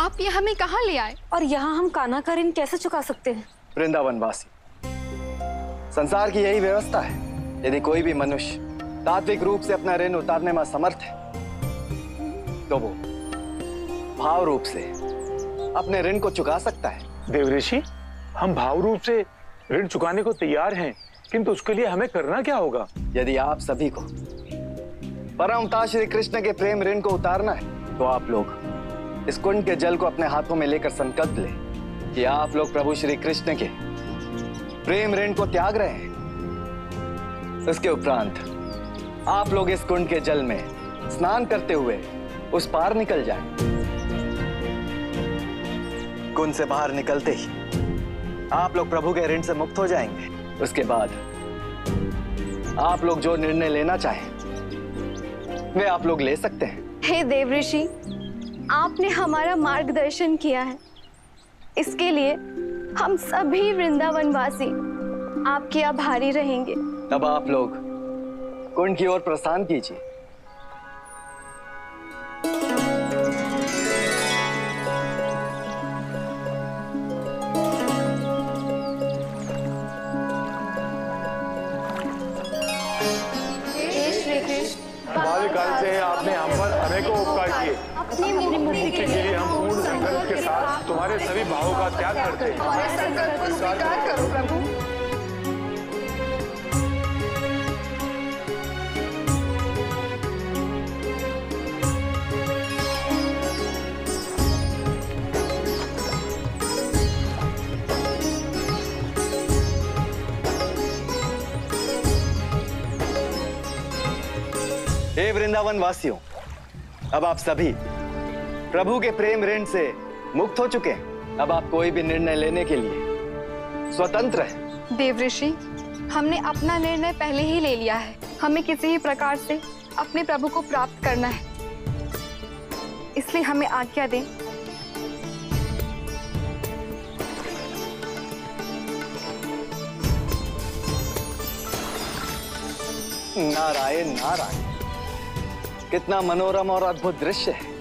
आप ये हमें कहाँ ले आए? और यहाँ हम कान्हा का ऋण कैसे चुका सकते हैं? वृंदावन वासी, संसार की यही व्यवस्था है। यदि कोई भी मनुष्य तात्विक रूप से अपना ऋण उतारने में समर्थ है तो वो भाव रूप से अपने ऋण को चुका सकता है। देवऋषि, हम भाव रूप से ऋण चुकाने को तैयार हैं, किंतु उसके लिए हमें करना क्या होगा? यदि आप सभी को परमपिता श्री कृष्ण के प्रेम ऋण को उतारना है तो आप लोग इस कुंड के जल को अपने हाथों में लेकर संकल्प लें कि आप लोग प्रभु श्री कृष्ण के प्रेम ऋण को त्याग रहे हैं। इसके उपरांत आप लोग इस कुंड के जल में स्नान करते हुए उस पार निकल जाएं। कुंड से बाहर निकलते ही आप लोग प्रभु के ऋण से मुक्त हो जाएंगे। उसके बाद आप लोग जो निर्णय लेना चाहें वे आप लोग ले सकते हैं। हे देवऋषि, आपने हमारा मार्गदर्शन किया है, इसके लिए हम सभी वृंदावनवासी आपके आभारी रहेंगे। अब आप लोग कुंड की ओर प्रस्थान कीजिए। बाल्यकाल से आपने हम पर अनेकों उपकार किए। अपनी मुक्ति के लिए हम पूर्ण संकल्प के साथ तुम्हारे सभी भावों का त्याग करते हैं। हमारे संकल्प को स्वीकार करो प्रभु। हे वृंदावन वासियों, अब आप सभी प्रभु के प्रेम ऋण से मुक्त हो चुके हैं। अब आप कोई भी निर्णय लेने के लिए स्वतंत्र हैं। देवऋषि, हमने अपना निर्णय पहले ही ले लिया है। हमें किसी भी प्रकार से अपने प्रभु को प्राप्त करना है, इसलिए हमें आज्ञा दें। नारायण नारायण, कितना मनोरम और अद्भुत दृश्य है।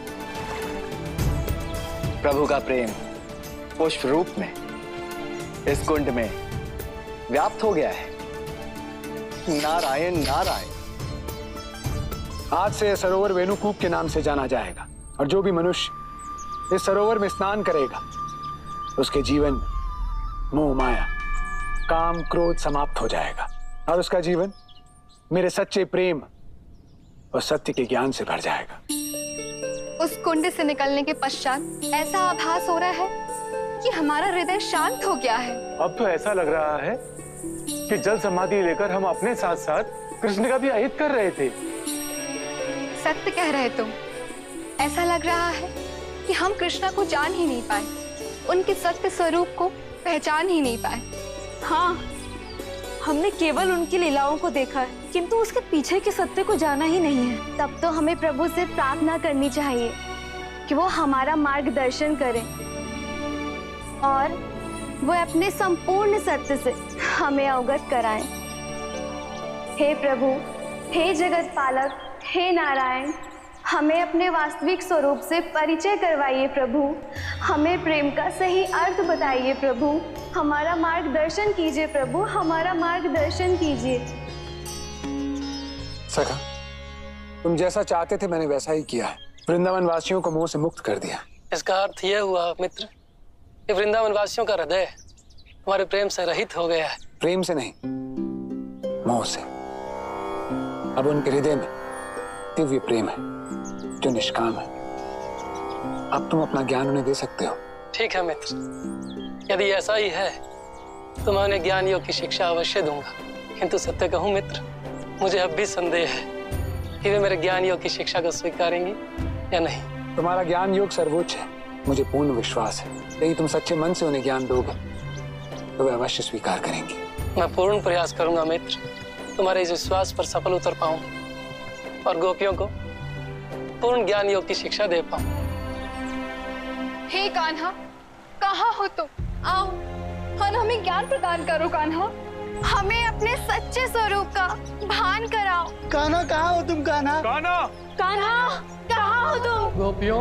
प्रभु का प्रेम पुष्प रूप में इस कुंड में व्याप्त हो गया है। नारायण नारायण। आज से यह सरोवर वेणुकूप के नाम से जाना जाएगा, और जो भी मनुष्य इस सरोवर में स्नान करेगा उसके जीवन में मोह माया काम क्रोध समाप्त हो जाएगा, और उसका जीवन मेरे सच्चे प्रेम और सत्य के ज्ञान से भर जाएगा। उस कुंड से निकलने के पश्चात ऐसा आभास हो रहा है कि हमारा हृदय शांत हो गया है। अब तो ऐसा लग रहा है कि जल समाधि लेकर हम अपने साथ साथ कृष्ण का भी अहित कर रहे थे। सत्य कह रहे तुम। ऐसा लग रहा है कि हम कृष्णा को जान ही नहीं पाए, उनके सत्य स्वरूप को पहचान ही नहीं पाए। हाँ, हमने केवल उनकी लीलाओं को देखा है, किंतु उसके पीछे के सत्य को जाना ही नहीं है। तब तो हमें प्रभु से प्रार्थना करनी चाहिए कि वो हमारा मार्गदर्शन करें और वो अपने संपूर्ण सत्य से हमें अवगत कराएं। हे प्रभु, हे जगत पालक, हे नारायण, हमें अपने वास्तविक स्वरूप से परिचय करवाइए प्रभु। हमें प्रेम का सही अर्थ बताइए प्रभु। हमारा मार्गदर्शन कीजिए प्रभु, हमारा मार्गदर्शन कीजिए। सखा, तुम जैसा चाहते थे मैंने वैसा ही किया है। वृंदावन वासियों को मोह से मुक्त कर दिया। इसका अर्थ यह हुआ मित्र कि वृंदावन वासियों का हृदय हमारे प्रेम से रहित हो गया है। प्रेम से नहीं, मोह से। अब उनके हृदय में दिव्य प्रेम है जो निष्काम है। अब तुम अपना ज्ञान उन्हें दे सकते हो। ठीक है मित्र, यदि ऐसा ही है तो मैं उन्हें ज्ञान योग की शिक्षा अवश्य दूंगा, किंतु सत्य कहूं मित्र, मुझे अब भी संदेह है कि वे मेरे ज्ञान योग की शिक्षा को स्वीकारेंगी या नहीं। तुम्हारा ज्ञान योग सर्वोच्च है, मुझे पूर्ण विश्वास है। यदि तुम सच्चे मन से उन्हें ज्ञान दोगे तो वे अवश्य स्वीकार करेंगी। मैं पूर्ण प्रयास करूंगा मित्र, तुम्हारे इस विश्वास पर सफल उतर पाऊं और गोपियों को पूर्ण ज्ञान योग की शिक्षा दे पाऊं। हे कान्हा, कहाँ हो तुम? आओ और हमें ज्ञान प्रदान करो कान्हा। हमें अपने सच्चे स्वरूप का भान कराओ। कान्हा, कहाँ हो तुम? कान्हा, कान्हा, कान्हा, कहाँ हो तुम? गोपियों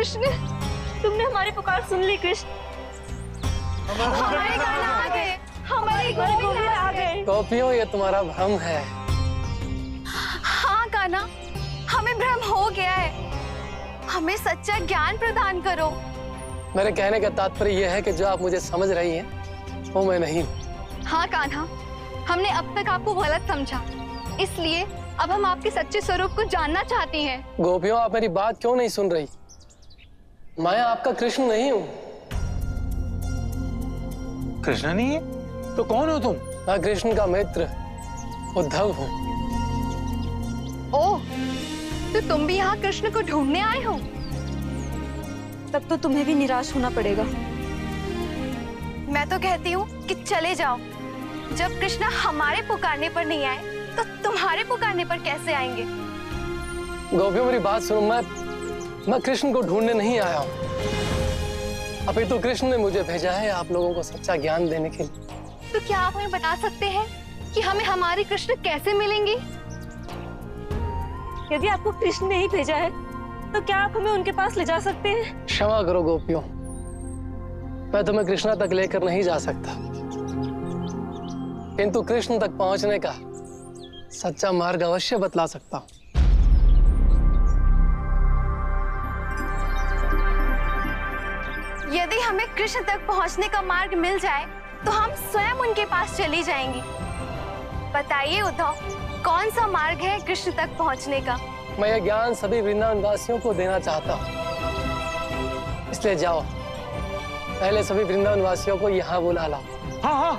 कृष्ण, तुमने हमारी पुकार सुन ली कृष्ण। हमारे कान्हा आ गए, हमारे गोविंद आ गए। गोपियों, ये तुम्हारा भ्रम है। हाँ कान्हा, हमें भ्रम हो गया है। हमें सच्चा ज्ञान प्रदान करो। मेरे कहने का तात्पर्य यह है कि जो आप मुझे समझ रही हैं वो मैं नहीं हूँ। हाँ कान्हा, हमने अब तक आपको गलत समझा, इसलिए अब हम आपके सच्चे स्वरूप को जानना चाहती हैं। गोपियों, आप मेरी बात क्यों नहीं सुन रही? मैं आपका कृष्ण नहीं हूँ। कृष्ण नहीं है तो कौन हो तुम? मैं कृष्ण का मित्र उद्धव हूँ। ओह, तो तुम भी यहाँ कृष्ण को ढूंढने आए हो? तब तो तुम्हें भी निराश होना पड़ेगा। मैं तो कहती हूँ कि चले जाओ। जब कृष्ण हमारे पुकारने पर नहीं आए, तो तुम्हारे पुकारने पर कैसे आएंगे? गोपियों, मेरी बात सुनो। मैं कृष्ण को ढूंढने नहीं आया हूँ। अभी तो कृष्ण ने मुझे भेजा है आप लोगों को सच्चा ज्ञान देने के लिए। तो क्या आप हमें बता सकते हैं कि हमें हमारे कृष्ण कैसे मिलेंगे? यदि आपको कृष्ण ने ही भेजा है तो क्या आप हमें उनके पास ले जा सकते हैं? क्षमा करो गोपियों, मैं तुम्हें कृष्णा तक लेकर नहीं जा सकता, किंतु कृष्ण तक पहुंचने का सच्चा मार्ग अवश्य बतला सकता हूं। यदि हमें कृष्ण तक पहुंचने का मार्ग मिल जाए तो हम स्वयं उनके पास चली जाएंगी। बताइए उद्धव, कौन सा मार्ग है कृष्ण तक पहुंचने का? मैं ये ज्ञान सभी वृंदावन वासियों को देना चाहता हूँ, इसलिए जाओ, पहले सभी वृंदावन वासियों को यहाँ बुला लाओ। हाँ हाँ,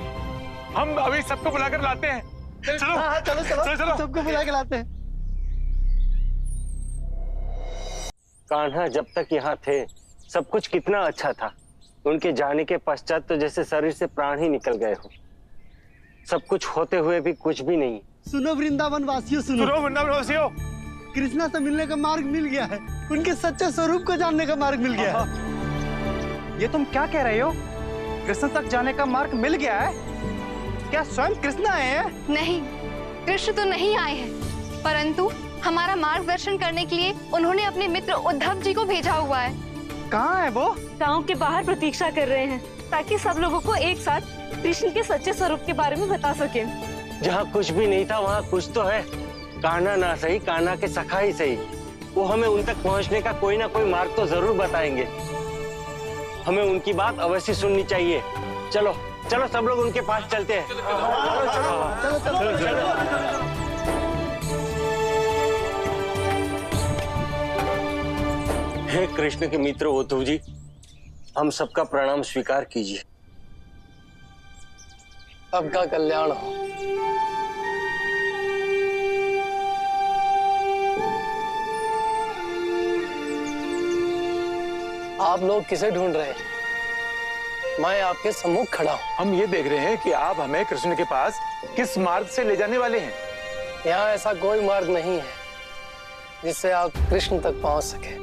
हम अभी सबको बुलाकर लाते हैं। चलो चलो चलो चलो, सबको बुला के लाते हैं। कान्हा जब तक यहाँ थे सब कुछ कितना अच्छा था। उनके जाने के पश्चात तो जैसे शरीर से प्राण ही निकल गए हो। सब कुछ होते हुए भी कुछ भी नहीं। सुनो वृंदावन वासियों, सुनो वृंदावन वासियों, कृष्णा से मिलने का मार्ग मिल गया है। उनके सच्चे स्वरूप को जानने का मार्ग मिल गया है। ये तुम क्या कह रहे हो? कृष्ण तक जाने का मार्ग मिल गया है? क्या स्वयं कृष्ण आए हैं? नहीं, कृष्ण तो नहीं आए हैं, परंतु हमारा मार्गदर्शन करने के लिए उन्होंने अपने मित्र उद्धव जी को भेजा हुआ है। कहाँ है वो? गांव के बाहर प्रतीक्षा कर रहे हैं ताकि सब लोगों को एक साथ कृष्ण के सच्चे स्वरूप के बारे में बता सके। जहाँ कुछ भी नहीं था वहाँ कुछ तो है। कान्हा ना सही, कान्हा के सखा ही सही, वो हमें उन तक पहुँचने का कोई ना कोई मार्ग तो जरूर बताएंगे। हमें उनकी बात अवश्य सुननी चाहिए। चलो चलो, सब लोग उनके पास चलते हैं। चलो चलो चलो चलो। हे कृष्ण के मित्र उद्धव जी, हम सबका प्रणाम स्वीकार कीजिए। सबका कल्याण हो। आप लोग किसे ढूंढ रहे हैं? मैं आपके सम्मुख खड़ा हूं। हम ये देख रहे हैं कि आप हमें कृष्ण के पास किस मार्ग से ले जाने वाले हैं। यहाँ ऐसा कोई मार्ग नहीं है जिससे आप कृष्ण तक पहुंच सके।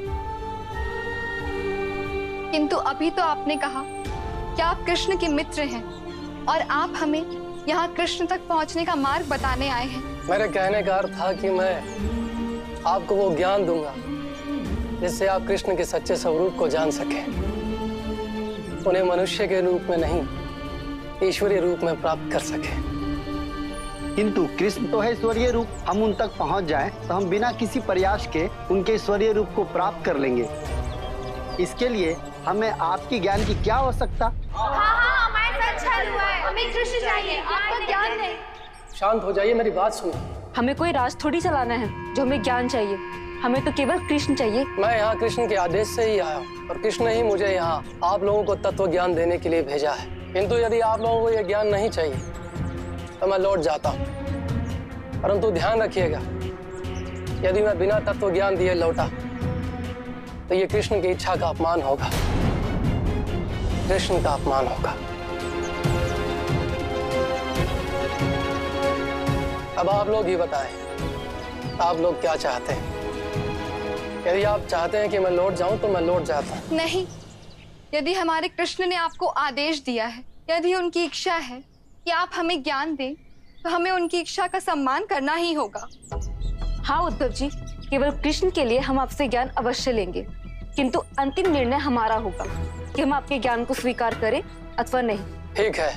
किंतु अभी तो आपने कहा कि आप कृष्ण के मित्र हैं और आप हमें यहाँ कृष्ण तक पहुँचने का मार्ग बताने आए हैं। मेरे कहने का अर्थ था कि मैं आपको वो ज्ञान दूंगा जिससे आप कृष्ण के सच्चे स्वरूप को जान सके, उन्हें मनुष्य के रूप में नहीं ईश्वरीय रूप में प्राप्त कर सके। किंतु कृष्ण तो है ईश्वरीय रूप। हम उन तक पहुंच जाएं तो हम बिना किसी प्रयास के उनके ईश्वरीय रूप को प्राप्त कर लेंगे। इसके लिए हमें आपकी ज्ञान की क्या आवश्यकता? हाँ, हमारे साथ छल हुआ है। हमें कृष्ण चाहिए, आपका ज्ञान नहीं। शांत हो जाइए, मेरी बात सुनिए। हमें कोई राज थोड़ी चलाना है जो हमें ज्ञान चाहिए। हमें तो केवल कृष्ण चाहिए। मैं यहाँ कृष्ण के आदेश से ही आया हूँ और कृष्ण ही मुझे यहाँ आप लोगों को तत्व ज्ञान देने के लिए भेजा है। किंतु यदि आप लोगों को यह ज्ञान नहीं चाहिए तो मैं लौट जाता हूँ। परंतु ध्यान रखिएगा, यदि मैं बिना तत्व ज्ञान दिए लौटा तो ये कृष्ण की इच्छा का अपमान होगा, कृष्ण का अपमान होगा। अब आप लोग ही बताएं, आप लोग क्या चाहते हैं? यदि आप चाहते हैं कि मैं लौट जाऊं तो मैं लौट जाता हूं। नहीं, यदि हमारे कृष्ण ने आपको आदेश दिया है, यदि उनकी इच्छा है कि आप हमें ज्ञान दें, तो हमें उनकी इच्छा का सम्मान करना ही होगा। हाँ उद्धव जी, केवल कृष्ण के लिए हम आपसे ज्ञान अवश्य लेंगे। किंतु अंतिम निर्णय हमारा होगा कि हम आपके ज्ञान को स्वीकार करें अथवा नहीं। ठीक है,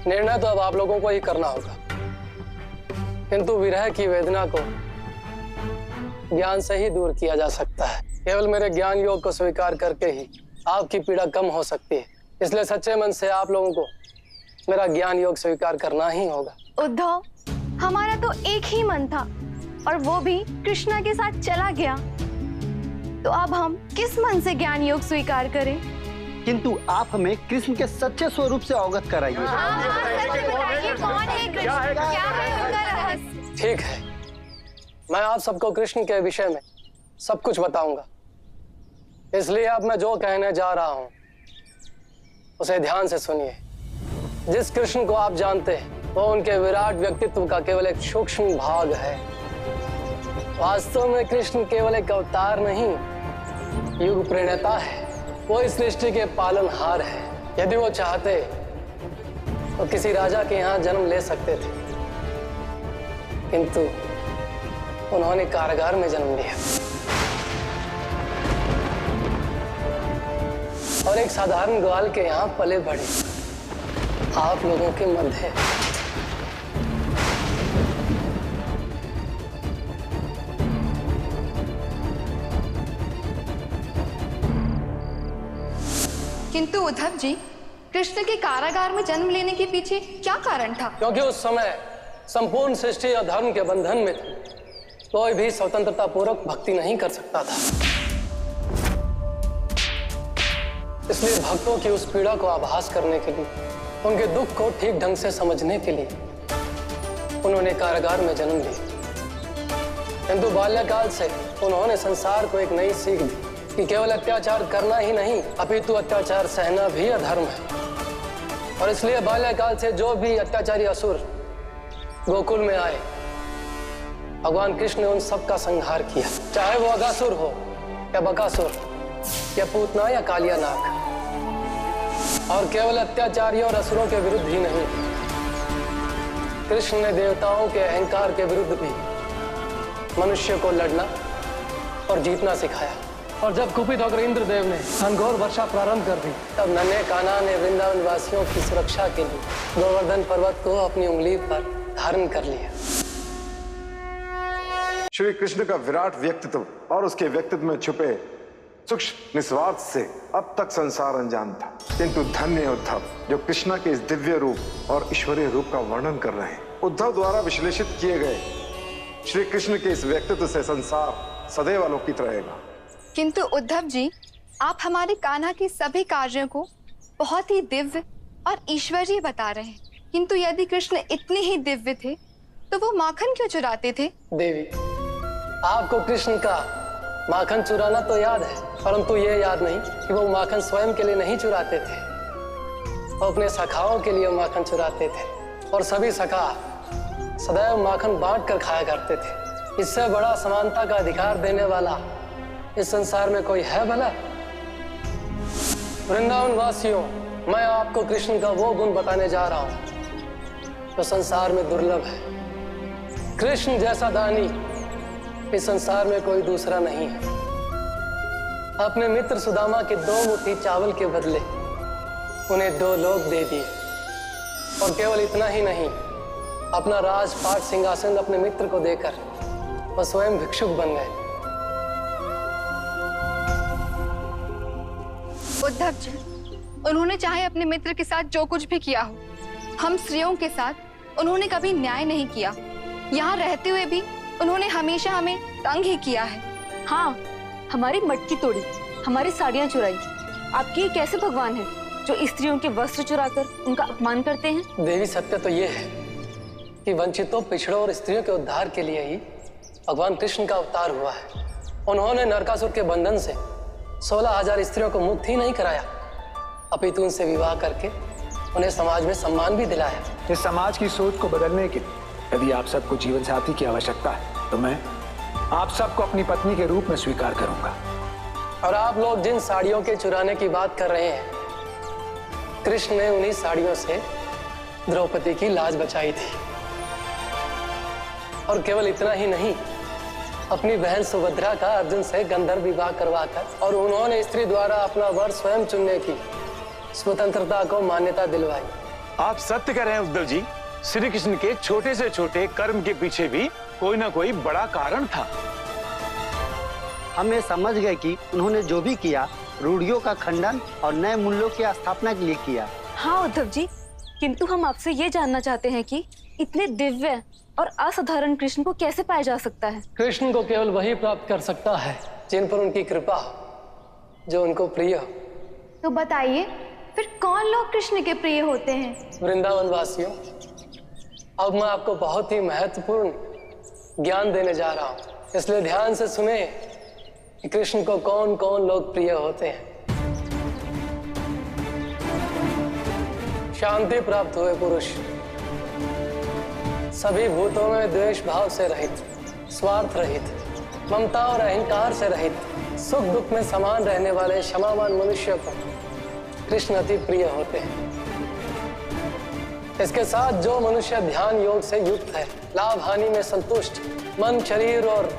निर्णय तो अब आप लोगों को ही करना होगा, किंतु विरह की वेदना को ज्ञान से ही दूर किया जा सकता है। केवल मेरे ज्ञान योग को स्वीकार करके ही आपकी पीड़ा कम हो सकती है। इसलिए सच्चे मन से आप लोगों को मेरा ज्ञान योग स्वीकार करना ही होगा। उद्धव, हमारा तो एक ही मन था और वो भी कृष्णा के साथ चला गया, तो अब हम किस मन से ज्ञान योग स्वीकार करें? किंतु आप हमें कृष्ण के सच्चे स्वरूप से अवगत कराइए। कौन है कृष्ण? क्या है उनका रहस्य? ठीक है, मैं आप सबको कृष्ण के विषय में सब कुछ बताऊंगा। इसलिए अब मैं जो कहने जा रहा हूं उसे ध्यान से सुनिए। जिस कृष्ण को आप जानते हैं वो उनके विराट व्यक्तित्व का केवल एक सूक्ष्म भाग है। वास्तव में कृष्ण केवल एक अवतार नहीं, युग प्रणेता है। वो इस सृष्टि के पालनहार है। यदि वो चाहते तो किसी राजा के यहाँ जन्म ले सकते थे, किंतु उन्होंने कारागार में जन्म लिया और एक साधारण ग्वाल के यहाँ पले बढ़े आप लोगों के मध्य। किंतु उद्धव जी, कृष्ण के कारागार में जन्म लेने के पीछे क्या कारण था? क्योंकि उस समय संपूर्ण सृष्टि और धर्म के बंधन में थी। कोई भी स्वतंत्रता पूर्वक भक्ति नहीं कर सकता था। इसलिए भक्तों की उस पीड़ा को आभास करने के लिए, उनके दुख को ठीक ढंग से समझने के लिए उन्होंने कारागार में जन्म लिया। किंतु बाल्यकाल से उन्होंने संसार को एक नई सीख दी कि केवल अत्याचार करना ही नहीं, अपितु अत्याचार सहना भी अधर्म है। और इसलिए बाल्यकाल से जो भी अत्याचारी असुर गोकुल में आए, भगवान कृष्ण ने उन सब का संहार किया, चाहे वो अगासुर हो या बकासुर या पूतना या कालिया नाग। और केवल अत्याचारियों और असुरों के विरुद्ध ही नहीं, कृष्ण ने देवताओं के अहंकार के विरुद्ध भी मनुष्य को लड़ना और जीतना सिखाया। और जब कुपित होकर इंद्रदेव ने घनघोर वर्षा प्रारंभ कर दी, तब नन्हे कान्हा ने वृंदावन वासियों की सुरक्षा के लिए गोवर्धन पर्वत को अपनी उंगली पर धारण कर लिया। श्री कृष्ण का विराट व्यक्तित्व और उसके व्यक्तित्व में छुपे सूक्ष्म निस्वार्थ से अब तक संसार अनजान था। किंतु धन्य उद्धव जो कृष्णा के इस दिव्य रूप और ईश्वरीय रूप का वर्णन कर रहे हैं। उद्धव द्वारा विश्लेषित किए गए श्री कृष्ण के इस व्यक्तित्व से संसार सदैव आलोकित रहेगा। किंतु उद्धव जी, आप हमारे कान्हा के सभी कार्यों को बहुत ही दिव्य और ईश्वरीय बता रहे हैं, किंतु यदि कृष्ण इतने ही दिव्य थे तो वो माखन क्यों चुराते थे? देवी, आपको कृष्ण का माखन चुराना तो याद है, परंतु ये याद नहीं कि वो माखन स्वयं के लिए नहीं चुराते थे, वो अपने सखाओं के लिए माखन चुराते थे। और सभी सखा सदैव माखन बांट कर खाया करते थे। इससे बड़ा समानता का अधिकार देने वाला इस संसार में कोई है भला? वृंदावन वासियों, मैं आपको कृष्ण का वो गुण बताने जा रहा हूं जो संसार में दुर्लभ है। कृष्ण जैसा दानी इस संसार में कोई दूसरा नहीं है। अपने मित्र सुदामा के 2 मुट्ठी चावल के बदले उन्हें 2 लोक दे दिए। और केवल इतना ही नहीं, अपना राजपाट सिंहासन अपने मित्र को देकर वह स्वयं भिक्षुक बन गए। उद्धव जी, उन्होंने चाहे अपने मित्र के साथ जो कुछ भी किया हो, हम स्त्रियों के साथ उन्होंने कभी न्याय नहीं किया। यहाँ रहते हुए भी उन्होंने हमेशा हमें तंग ही किया है। हाँ, हमारी मटकी तोड़ी, हमारी साड़ियाँ चुराई। आपके ये कैसे भगवान हैं जो स्त्रियों के वस्त्र चुराकर उनका अपमान करते हैं? देवी, सत्य तो ये है कि वंचितों, पिछड़ों और स्त्रियों के उद्धार के लिए ही भगवान कृष्ण का अवतार हुआ है। उन्होंने नरकासुर के बंधन से 16,000 स्त्रियों को मुक्त ही नहीं कराया, अपितु उनसे विवाह करके उन्हें समाज में सम्मान भी दिलाया। इस समाज की सोच को बदलने के लिए यदि आप सबको जीवन साथी की आवश्यकता है तो मैं आप सबको अपनी पत्नी के रूप में स्वीकार करूंगा। और आप लोग जिन साड़ियों के चुराने की बात कर रहे हैं, कृष्ण ने उन्हीं साड़ियों से द्रौपदी की लाज बचाई थी। और केवल इतना ही नहीं, अपनी बहन सुभद्रा का अर्जुन से गंधर्व विवाह करवाकर और उन्होंने स्त्री द्वारा अपना वर स्वयं चुनने की स्वतंत्रता को मान्यता दिलवाई। आप सत्य कह रहे हैं उद्धव जी। श्री कृष्ण के छोटे से छोटे कर्म के पीछे भी कोई ना कोई बड़ा कारण था। हम ये समझ गए कि उन्होंने जो भी किया रूढ़ियों का खंडन और नए मूल्यों की स्थापना के लिए किया। हाँ उद्धव जी, किंतु हम आपसे ये जानना चाहते हैं कि इतने दिव्य और असाधारण कृष्ण को कैसे पाया जा सकता है? कृष्ण को केवल वही प्राप्त कर सकता है जिन पर उनकी कृपा हो, जो उनको प्रिय हो। तो बताइए फिर कौन लोग कृष्ण के प्रिय होते हैं? वृंदावन वासियों, अब मैं आपको बहुत ही महत्वपूर्ण ज्ञान देने जा रहा हूँ, इसलिए ध्यान से सुने कि कृष्ण को कौन कौन लोग प्रिय होते हैं। शांति प्राप्त हुए पुरुष, सभी भूतों में द्वेष भाव से रहित, स्वार्थ रहित, ममता और अहंकार से रहित, सुख दुख में समान रहने वाले क्षमावान मनुष्य को कृष्ण अति प्रिय होते हैं। इसके साथ जो मनुष्य ध्यान योग से युक्त है, लाभ हानि में संतुष्ट, मन शरीर और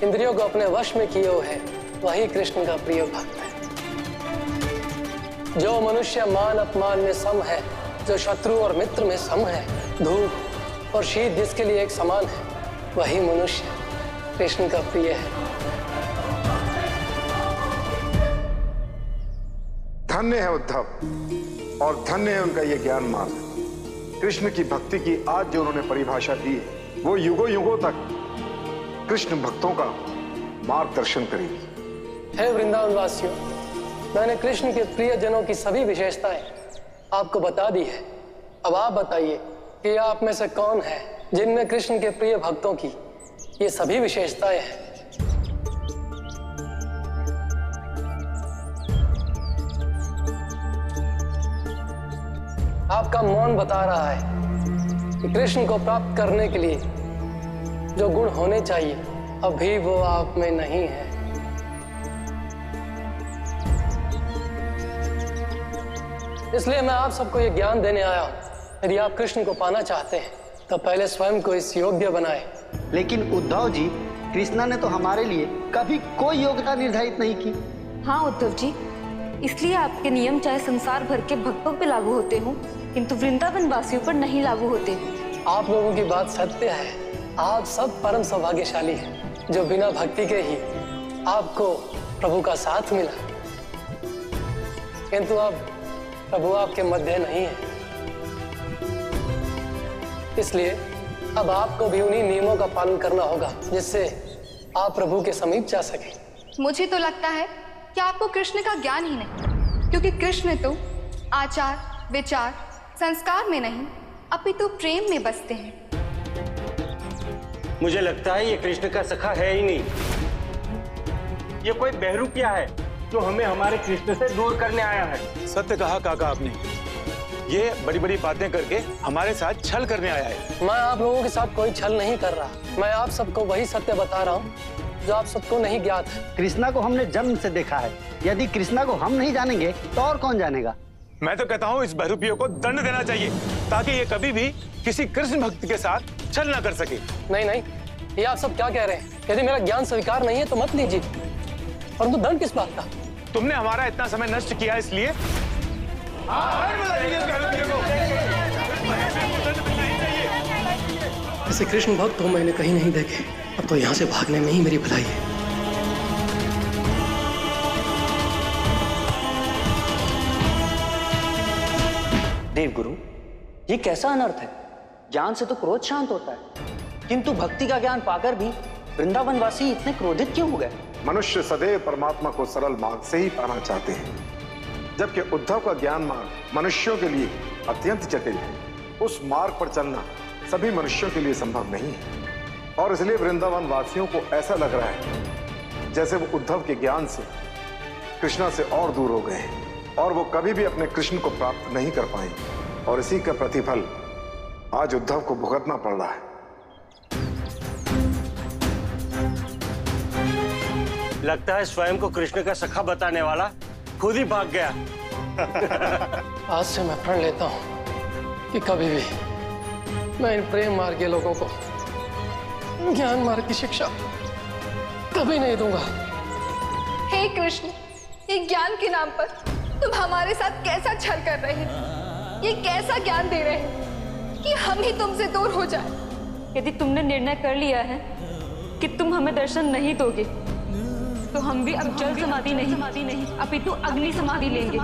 इंद्रियों को अपने वश में किए हुए है, वही कृष्ण का प्रिय भक्त है। जो मनुष्य मान अपमान में सम है, जो शत्रु और मित्र में सम है, धूप और शीत जिसके लिए एक समान है, वही मनुष्य कृष्ण का प्रिय है। धन्य है उद्धव और धन्य है उनका ये ज्ञान मार्ग। कृष्ण की भक्ति की आज जो उन्होंने परिभाषा दी है, वो युगों युगों तक कृष्ण भक्तों का मार्गदर्शन करेगी। हे वृंदावन वासियों, मैंने कृष्ण के प्रिय जनों की सभी विशेषताएं आपको बता दी है। अब आप बताइए कि आप में से कौन है जिनमें कृष्ण के प्रिय भक्तों की ये सभी विशेषताएं हैं। आपका मौन बता रहा है कि कृष्ण को प्राप्त करने के लिए जो गुण होने चाहिए अभी वो आप में नहीं है। इसलिए मैं आप सबको ये ज्ञान देने आया हूं, यदि आप कृष्ण को पाना चाहते हैं तो पहले स्वयं को इस योग्य बनाए। लेकिन उद्धव जी, कृष्णा ने तो हमारे लिए कभी कोई योग्यता निर्धारित नहीं की। हाँ उद्धव जी, इसलिए आपके नियम चाहे संसार भर के भक्तों पे लागू होते हों, किंतु वृंदावन वासियों पर नहीं लागू होते। आप लोगों की बात सत्य है। आप सब परम सौभाग्यशाली हैं जो बिना भक्ति के ही आपको प्रभु का साथ मिला, किंतु अब प्रभु आपके मध्य नहीं है। इसलिए अब आपको भी उन्हीं नियमों का पालन करना होगा जिससे आप प्रभु के समीप जा सके। मुझे तो लगता है कि आपको कृष्ण का ज्ञान ही नहीं, क्योंकि कृष्ण तो आचार विचार संस्कार में नहीं अपितु प्रेम में बसते हैं। मुझे लगता है ये कृष्ण का सखा है ही नहीं, ये कोई बहरूपिया है जो हमें हमारे कृष्ण से दूर करने आया है। सत्य कहा काका आपने। ये बड़ी बड़ी बातें करके हमारे साथ छल करने आया है। मैं आप लोगों के साथ कोई छल नहीं कर रहा, मैं आप सबको वही सत्य बता रहा हूँ जो आप सबको नहीं ज्ञात है। कृष्णा को हमने जन्म से देखा है, यदि कृष्णा को हम नहीं जानेंगे तो और कौन जानेगा। मैं तो कहता हूँ इस बहरूपियों को दंड देना चाहिए ताकि ये कभी भी किसी कृष्ण भक्त के साथ छल ना कर सके। नहीं नहीं, ये आप सब क्या कह रहे हैं? यदि मेरा ज्ञान स्वीकार नहीं है तो मत लीजिए, परंतु दंड किस बात का? तुमने हमारा इतना समय नष्ट किया इसलिए। ऐसे कृष्ण भक्त तो मैंने कहीं नहीं देखे, अब तो यहाँ से भागने में ही मेरी भलाई है। देव गुरु, ये कैसा अनर्थ है? ज्ञान से तो क्रोध शांत होता है, किंतु भक्ति का ज्ञान पाकर भी वृंदावन वासी इतने क्रोधित क्यों हो गए? मनुष्य सदैव परमात्मा को सरल मार्ग से ही पाना चाहते हैं, जबकि उद्धव का ज्ञान मार्ग मनुष्यों के लिए अत्यंत जटिल है। उस मार्ग पर चलना सभी मनुष्यों के लिए संभव नहीं है और इसलिए वृंदावन वासियों को ऐसा लग रहा है जैसे वो उद्धव के ज्ञान से कृष्णा से और दूर हो गए हैं और वो कभी भी अपने कृष्ण को प्राप्त नहीं कर पाएंगे और इसी का प्रतिफल आज उद्धव को भुगतना पड़ रहा है। लगता है स्वयं को कृष्ण का सखा बताने वाला खुद ही भाग गया। आज से मैं प्रण लेता हूं कि कभी भी मैं इन प्रेम मार्ग के लोगों को ज्ञान मार्ग की शिक्षा कभी नहीं दूंगा। हे कृष्ण, ये ज्ञान के नाम पर तुम हमारे साथ कैसा छल कर रहे हैं? ये कैसा ज्ञान दे रहे हैं कि हम ही तुमसे दूर हो जाए? यदि तुमने निर्णय कर लिया है कि तुम हमें दर्शन नहीं दोगे, तो हम भी अब जल समाधि नहीं अपितु अग्नि समाधि लेंगे।